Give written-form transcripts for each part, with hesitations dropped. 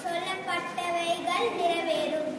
சொல்லப்பட்டவைகள் நிறைவேறும்.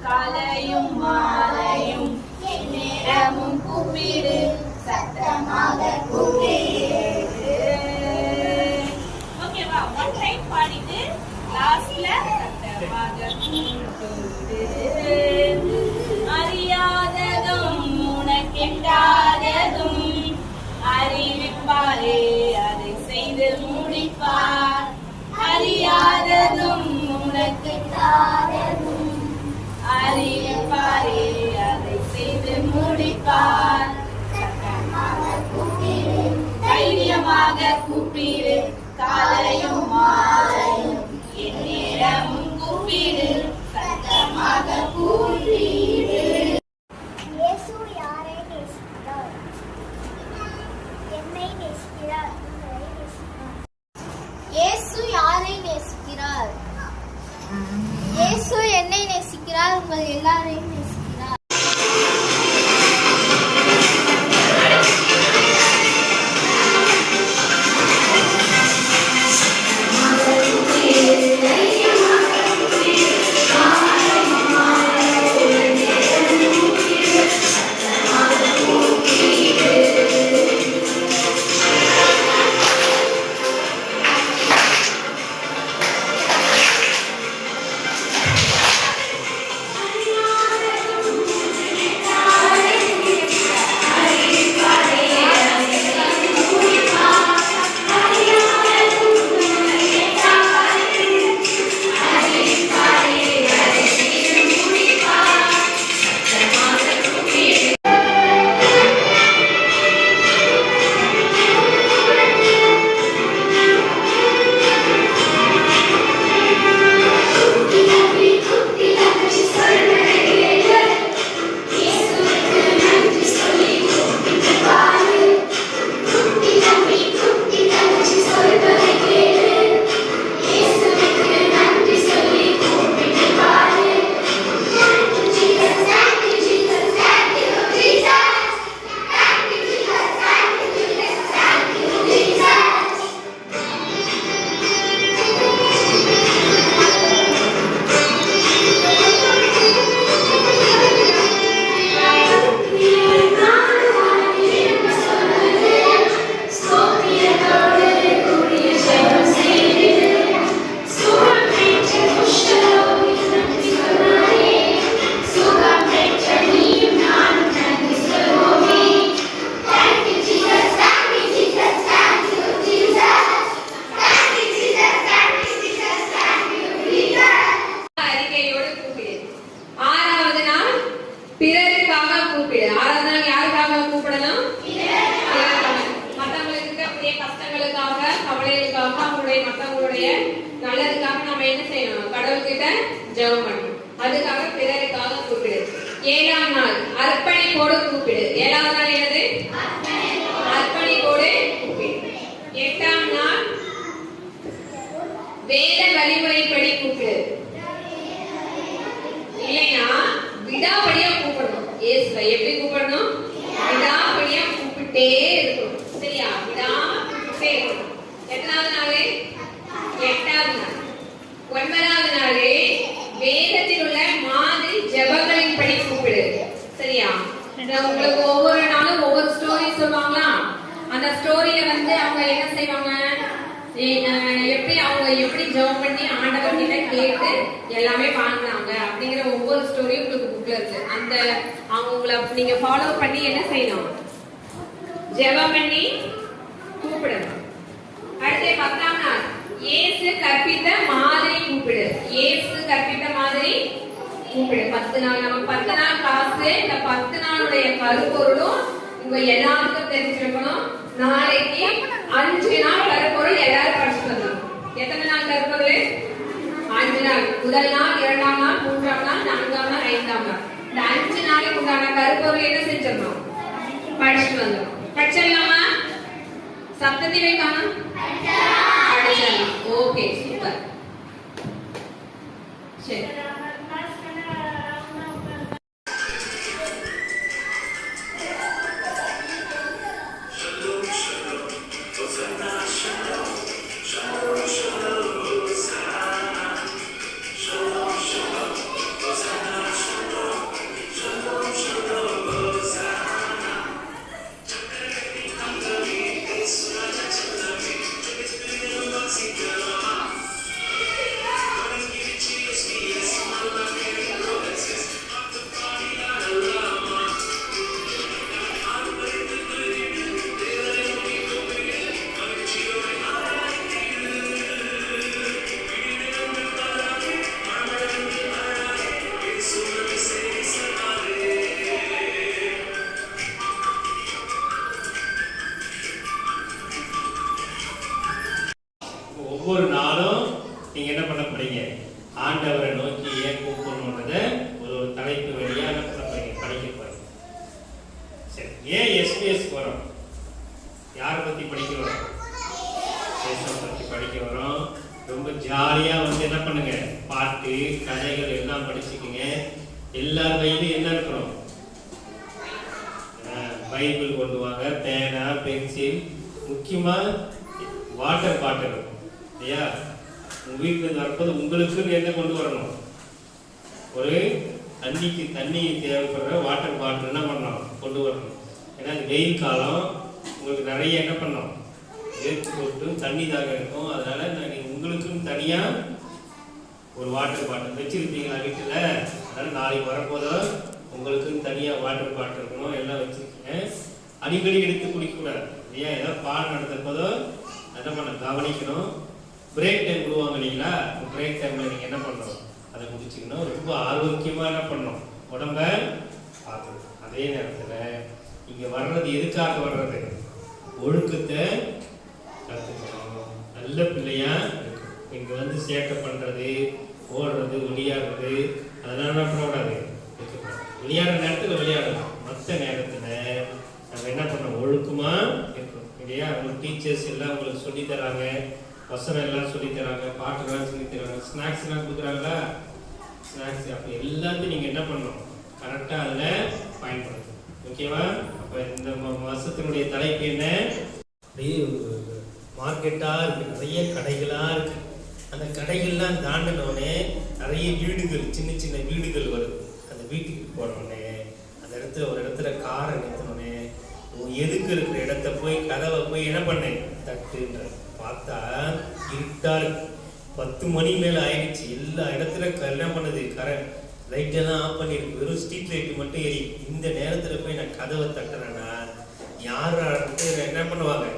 காலையும் மாலையும் நேரமும் கூப்பிடு சத்தமாக கூப்பிடு. ஓகேவா? ஒன் டைம் பாடிட்டு லாஸ்ட்ல சத்தமாக கூப்பிடு. அறியாததும் உனக்கெட்டாததும் அறிவிப்பாரே அதை செய்து முடிப்பார். அறியாததும் உனக்கெட்டாததும் அறிவிப்பாரே அதை செய்து முடிப்பார். தைரியமாக கூப்பிடு காலையும் மாலையும் எந்நேரமும் கூப்பிடு சத்தமாக கூப்பிடு. இயேசு யாரை நேசிக்கிறார்? என்னை நேசிக்கிறார். இயேசு யாரை நேசிக்கிறார்? இயேசு என்னை நேசிக்கிறார். உங்கள் எல்லாரையும் நேசிக்கிறார். பிறருக்காக கூப்பிடு. ஆராதனை யாருக்காக கூப்பிடணும்? மற்றவங்களுக்கு இருக்கக்கூடிய கஷ்டங்களுக்காக, கவலைகளுக்காக, மற்றவங்களுடைய நல்லதுக்காக நம்ம என்ன செய்யணும்? கடவுள்கிட்ட ஜெபம் பண்ணணும். அதுக்காக பிறருக்காக கூப்பிடு. 7ஆம் நாள் அர்ப்பணிப்போடு கூப்பிடு. 7ஆவது நாள் என்னது? அர்ப்பணிப்போடு கூப்பிடு. 8ஆம் நாள் வேத வழிமுறைப்படி கூப்பிடு. இல்லைன்னா விடாபடியா கூப்பிடணும். இயேசுவை எப்படி கூப்பிடணும்? விடாபடியா கூப்பிட்டே இருக்கணும். சரியா? விடாம கூப்பிட்டே இருக்கணும். எத்தனாவது நாள்? 8ஆவது நாள். 9ஆவது நாள் வேதத்தில் உள்ள மாதிரி ஜெபங்களின் படி கூப்பிடு. சரியா? உங்களுக்கு ஒவ்வொரு நாளும் ஒவ்வொரு ஸ்டோரி சொல்லுவாங்களா? அந்த ஸ்டோரியில அவங்க என்ன செய்வாங்க, எப்படி ஜெபம் பண்ணி ஆண்டவர் கிட்ட கேட்டு எல்லாமே வாங்கினாங்க அப்படிங்கிற ஒவ்வொரு ஸ்டோரியும் உங்களுக்கு புக்ல இருக்கு. அந்த உங்களை நீங்க ஃபாலோ பண்ணி என்ன செய்யணும்? ஜெபம் பண்ணி கூப்பிடணும். அடுத்து 10ஆம் நாள் இயேசு கற்பித்த மாதிரி கூப்பிடு. இயேசு கற்பித்த மாதிரி கூப்பிடு. 10 நாள் நம்ம 10 நாள் கிளாஸ். இந்த 10 நாளுடைய கருப்பொருளும் உங்க எல்லாருக்கும் தெரிஞ்சிருக்கணும். நாளைக்கு 5 நாள் கருப்பொருள் எல்லாரும் படிச்சுட்டு வந்தோம். எத்தனை நாள் கருப்பொருள்? 5 நாள். முதல் நாள், 2ஆம் நாள், 3ஆம் நாள், 4ஆம் நாள், 5ஆம் நாள். இந்த 5 நாளைக்கு உண்டான கருப்பொருள் என்ன செஞ்சிடணும்? படிச்சுட்டு வந்தோம். படிச்சிடலாமா? சப்தத்தை காணும். படிச்சிடலாம். Okay, super. சரி. ஒவ்வொரு நாளும் நீங்க என்ன பண்ண போறீங்க? ஆண்டவரை நோக்கி ஏன் கூப்பிடணுன்றத ஒரு தலைப்பு வழியா என்ன பண்ண போறீங்க? படிக்க போறீங்க. சரி, ஏன் எஸ்பிஎஸ் வரோம்? யாரை பத்தி படிக்க வரோம்? இயேசுவை பத்தி படிக்க வரோம். ரொம்ப ஜாலியா என்ன பண்ணுங்க, பாட்டு கதைகள் எல்லாம் படிச்சுக்குங்க. எல்லார் கையிலும் என்ன இருக்கணும்? பைபிள் கொண்டு வாங்க, பேனா, பென்சில், முக்கியமா வாட்டர் பாட்டில் இல்லையா? உங்க வீட்டுல வரப்போது உங்களுக்குன்னு என்ன கொண்டு வரணும்? ஒரு தண்ணி தேவைப்படுற வாட்டர் பாட்டில் என்ன பண்ணணும்? கொண்டு வரணும். ஏன்னா அது வெயில் காலம், உங்களுக்கு நிறைய என்ன பண்ணணும்? வேர்த்து போட்டு தண்ணி தாக இருக்கும். அதனால நீங்க உங்களுக்குன்னு தனியா ஒரு வாட்டர் பாட்டில் வச்சிருப்பீங்களா வீட்டுல? அதனால நாளைக்கு வரப்போதோ உங்களுக்குன்னு தனியா வாட்டர் பாட்டில் இருக்கணும். எல்லாம் வச்சிருக்கீங்க. அடிக்கடி எடுத்து குடிக்கக்கூடாது இல்லையா? ஏதாவது பாடம் நடத்தப்போதோ என்ன பண்ண கவனிக்கணும். பிரேக் டைம் விடுவாங்க இல்லைங்களா? பிரேக் டைம்ல நீங்க என்ன பண்ணணும்? அதை குடிச்சிக்கணும். ரொம்ப ஆரோக்கியமா என்ன பண்ணணும்? உடம்ப பார்க்கணும். அதே நேரத்துல இங்க வர்றது எதுக்காக வர்றது? ஒழுக்கத்தை கத்துக்கணும். நல்ல பிள்ளையா இருக்கணும். இங்க சேட்டை பண்றது, ஓடுறது, விளையாடுறது அதெல்லாம் என்ன பண்ணக்கூடாது? விளையாடுற நேரத்துல விளையாடலாம். மற்ற நேரத்துல நம்ம என்ன பண்ணோம்? ஒழுக்கமா இருக்கணும் இல்லையா? உங்களுக்கு டீச்சர்ஸ் எல்லாம் உங்களுக்கு சொல்லி தராங்க, வசனம் எல்லாம் சொல்லி தராங்க, பாட்டுலாம் சொல்லி தராங்க, ஸ்நாக்ஸ் எல்லாம் கொடுக்குறாங்களா? ஸ்நாக்ஸ் அப்போ எல்லாத்தையும் நீங்க என்ன பண்ணணும்? கரெக்டா அதுல பயன்படுத்தணும். ஓகேவா? அப்ப இந்த வருஷத்தினுடைய தலைப்பு என்ன? மார்க்கெட்டா இருக்கு, நிறைய கடைகளா இருக்கு. அந்த கடைகள்லாம் தாண்டினோடனே நிறைய வீடுகள், சின்ன சின்ன வீடுகள் வருது. அந்த வீட்டுக்கு போனோடனே அந்த இடத்துல ஒரு இடத்துல காரை நிறுத்தினோடனே எதுக்கு இருக்கிற இடத்த போய் கதவை போய் என்ன பண்ணேன்? தட்டுன்ற பார்த்தா இருட்டா இருக்கு. 10 மணி மேல ஆயிடுச்சு. எல்லா இடத்துல என்ன பண்ணுது? லைட் எல்லாம் ஆஃப் பண்ணிருக்கு. வெறும் ஸ்ட்ரீட் லைட் மட்டும் எரி. இந்த நேரத்துல போய் நான் கதவை தட்டுறேன்னா யாராவது என்ன பண்ணுவாங்க?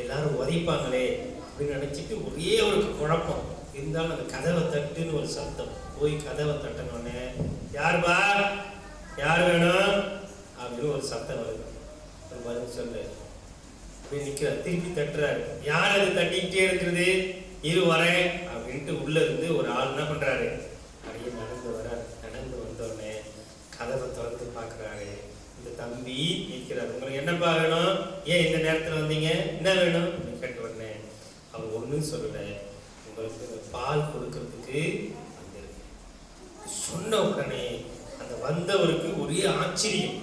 எல்லாரும் உதைப்பாங்களே அப்படின்னு நினைச்சிட்டு ஒரே ஒரு குழப்பம் இருந்தாலும் அந்த கதவை தட்டுன்னு ஒரு சத்தம். போய் கதவை தட்டினோடனே யாருபா யார் வேணும் அப்படின்னு ஒரு சத்தம் வருது. ஒரு பதில் சொல்லு அப்படியே நிற்கிறார், திருப்பி தட்டுறாரு. யார் அது தட்டிக்கிட்டே இருக்கிறது? இரு வரேன் அப்படின்ட்டு உள்ள இருந்து ஒரு ஆள் என்ன பண்றாரு, அப்படியே நடந்து வர்றாரு. நடந்து வந்தோடனே கதவை திறந்து பார்க்குறாரு. இந்த தம்பி நிற்கிறார். உங்களுக்கு என்னப்பா வேணும், ஏன் இந்த நேரத்தில் வந்தீங்க, என்ன வேணும் அப்படின்னு கேட்ட உடனே அவர் ஒன்றும் சொல்லலை, உங்களுக்கு இந்த பால் கொடுக்கறதுக்கு வந்திருக்கு. சொன்ன உடனே அந்த வந்தவருக்கு ஒரே ஆச்சரியம்.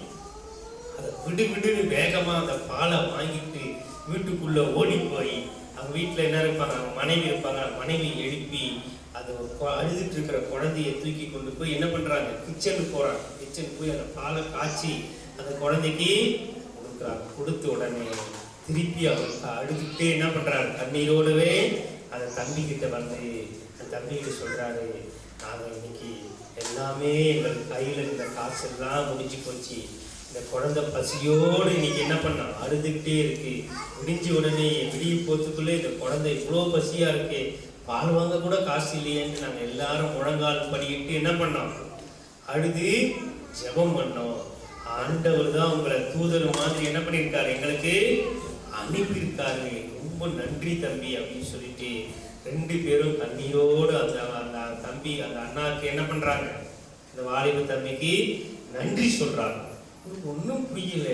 அதை விடுவிடுன்னு வேகமா அந்த பாலை வாங்கிட்டு வீட்டுக்குள்ள ஓடி போய் அவங்க வீட்டில் என்ன இருப்பாங்க, அவங்க மனைவி இருப்பாங்க, மனைவி எழுப்பி அது அழுதுட்டு இருக்கிற குழந்தைய தூக்கி கொண்டு போய் என்ன பண்றாங்க, கிச்சனுக்கு போறாங்க. கிச்சனுக்கு போய் அந்த பாலை காய்ச்சி அந்த குழந்தைக்கு கொடுக்குறாங்க. கொடுத்த உடனே திருப்பி அவருக்கு அழுதுகிட்டே என்ன பண்றாரு, தண்ணீரோடவே அந்த தம்பி கிட்ட வந்து அந்த தம்பிகிட்ட சொல்றாரு, நாங்கள் இன்னைக்கு எல்லாமே எங்கள் கையில் இருந்த காசு எல்லாம் முடிஞ்சு போச்சு. இந்த குழந்தை பசியோடு இன்னைக்கு என்ன பண்ணா, அழுதுகிட்டே இருக்கு. விடிஞ்ச உடனே விடிய போத்துக்குள்ளே இந்த குழந்தை இவ்வளோ பசியா இருக்கு, பால் வாங்க கூட காசு இல்லையேன்னு நாங்கள் எல்லாரும் முழங்கால் படிக்கிட்டு என்ன பண்ணோம், அழுது ஜெபம் பண்ணோம். ஆண்டவர் தான் உங்களை தூதர் மாதிரி என்ன பண்ணியிருக்காரு, எங்களுக்கு அனுப்பியிருக்காரு. ரொம்ப நன்றி தம்பி அப்படின்னு சொல்லிட்டு ரெண்டு பேரும் கண்ணீரோடு அந்த அந்த தம்பி அந்த அண்ணாக்கு என்ன பண்றாங்க, இந்த வாலிப தம்பிக்கு நன்றி சொல்றாங்க. ஒன்றும் புரியல.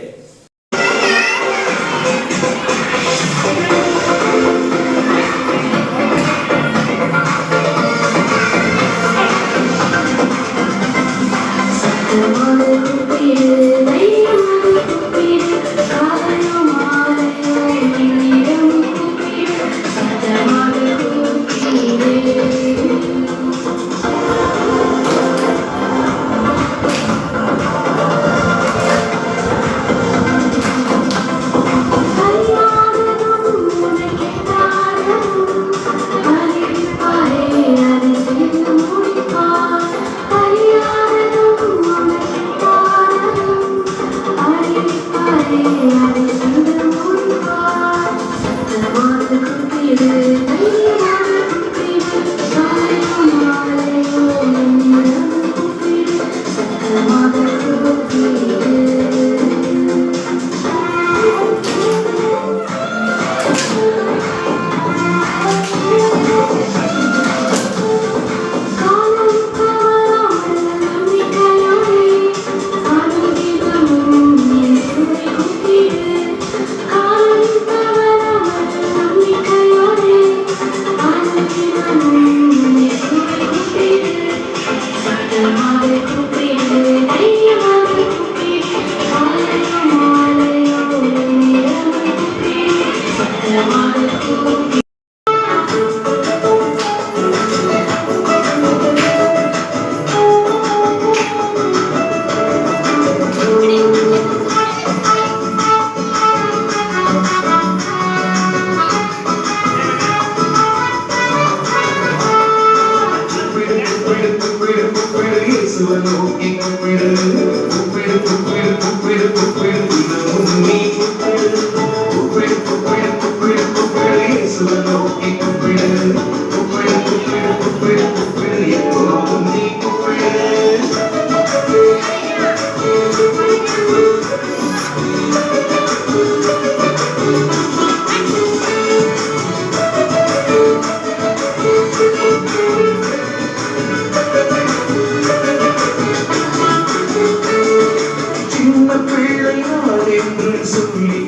பிள்ளை நான் என்று சொல்லி